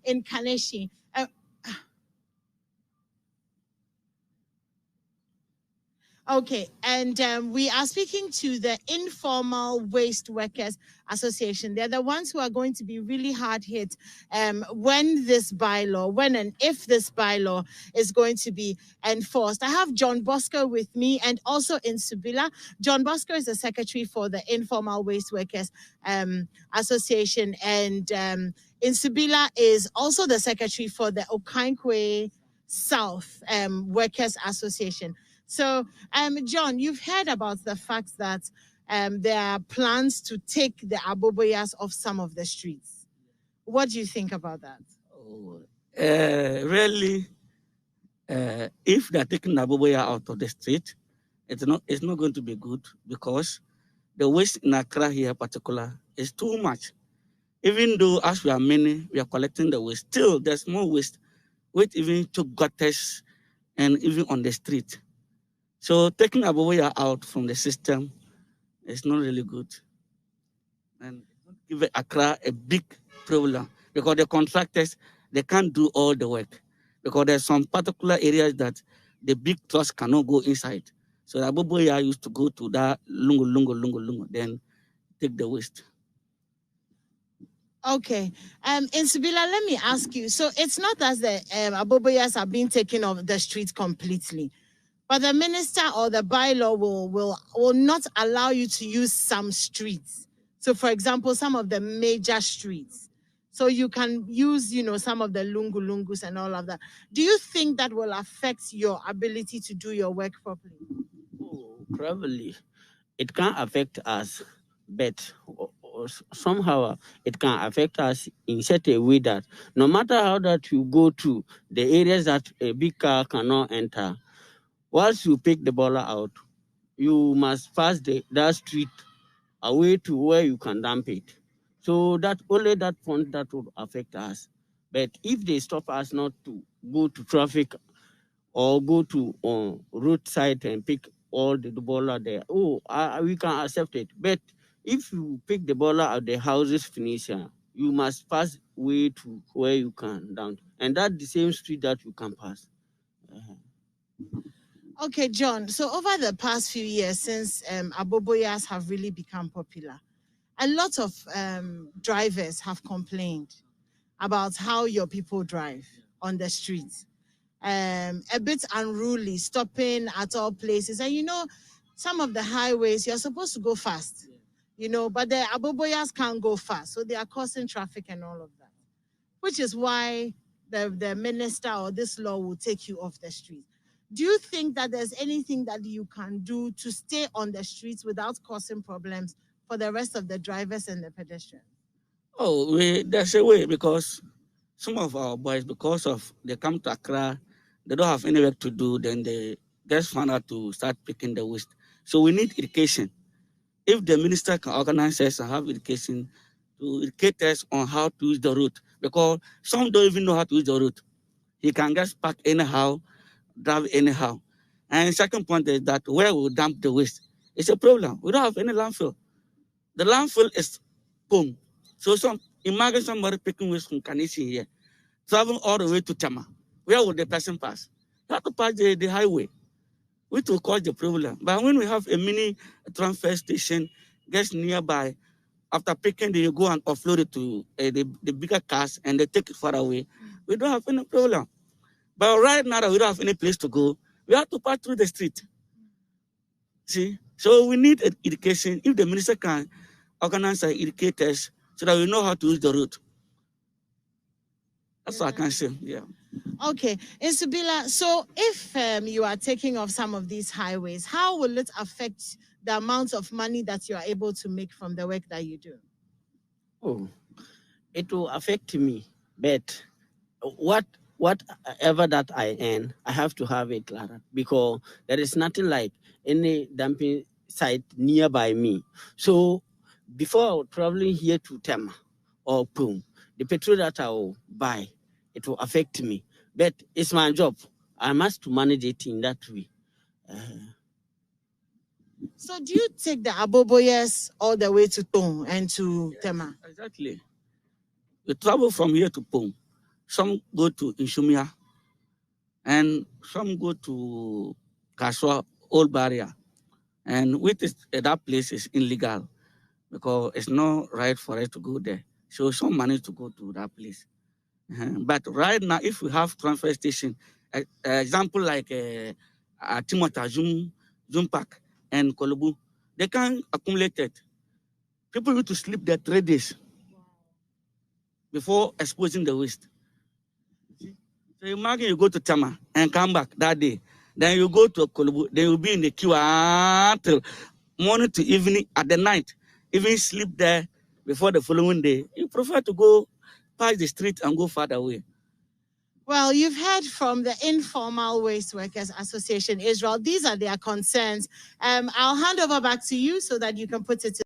in Kaneshie. Okay, and we are speaking to the Informal Waste Workers Association. They're the ones who are going to be really hard hit when this bylaw, when and if this bylaw is going to be enforced. I have John Bosco with me and also Insubila. John Bosco is the secretary for the Informal Waste Workers Association, and Insubila is also the secretary for the Okankwe South Workers Association. So, John, you've heard about the fact that there are plans to take the Aboboyas off some of the streets. What do you think about that? Really, if they're taking Aboboya out of the street, it's not going to be good, because the waste in Accra here in particular is too much. Even though as we are many, we are collecting the waste, still there's more waste, even to gutters and even on the street. So taking Aboboya out from the system is not really good. And give Accra a big problem, because the contractors, they can't do all the work, because there's some particular areas that the big trucks cannot go inside. So Aboboya used to go to that lungu, then take the waste. Okay. Insubila, let me ask you. So it's not as the Aboboyas are being taken off the streets completely, but the minister or the bylaw will not allow you to use some streets. So, for example, some of the major streets. So you can use, some of the lungus and all of that. Do you think that will affect your ability to do your work properly? Oh, probably. It can affect us, but somehow it can affect us in such a way that no matter how that you go to the areas that a big car cannot enter, once you pick the baller out, you must pass that street away to where you can dump it. So that only that point that would affect us. But if they stop us not to go to traffic or go to roadside and pick all the baller there, we can accept it. But if you pick the baller at the houses finish, you must pass way to where you can dump. And that's the same street that you can pass. Okay, John. So over the past few years, since Aboboyas have really become popular, a lot of drivers have complained about how your people drive on the streets. A bit unruly, stopping at all places. And some of the highways, you're supposed to go fast, but the Aboboyas can't go fast. So they are causing traffic and all of that, which is why the minister or this law will take you off the street. Do you think that there's anything that you can do to stay on the streets without causing problems for the rest of the drivers and the pedestrians? Oh, there's a way, because some of our boys, because of they come to Accra, they don't have any work to do, then they just find out to start picking the waste. So we need education. If the minister can organize us and have education to educate us on how to use the route, because some don't even know how to use the route. He can just park anyhow, drive anyhow. And second point is that where we dump the waste, it's a problem. We don't have any landfill. The landfill is boom. So imagine somebody picking waste from Kaneshie here, traveling all the way to Tama. Where would the person pass? You have to pass the highway, which will cause the problem. But when we have a mini transfer station just nearby, after picking, you go and offload it to the bigger cars and they take it far away. We don't have any problem. But right now that we don't have any place to go, we have to pass through the street. See? So we need education. If the minister can organize and educate us so that we know how to use the route. That's what I can say, yeah. Okay. Insubila, so if you are taking off some of these highways, how will it affect the amount of money that you are able to make from the work that you do? Oh, it will affect me, but whatever that I earn, I have to have it, Clara, because there is nothing like any dumping site nearby me. So before traveling here to Tema or Pum, the petrol that I will buy, it will affect me. But it's my job. I must manage it in that way. So do you take the Aboboyas all the way to Tong and to Tema? Exactly. We travel from here to Pum. some go to Inshumia, and some go to Kaswa, Old Barrier. And with that place is illegal because it's not right for us to go there. So some manage to go to that place. But right now, if we have transfer station, example like Timota, Zoom Park, and Kolubu, they can accumulate it. People need to sleep there 3 days before exposing the waste. So imagine you go to Tama and come back that day. Then you go to Kolubu, then you'll be in the queue until morning to evening at the night. Even sleep there before the following day. You prefer to go past the street and go farther away. Well, you've heard from the Informal Waste Workers Association, Israel. These are their concerns. I'll hand over back to you so that you can put it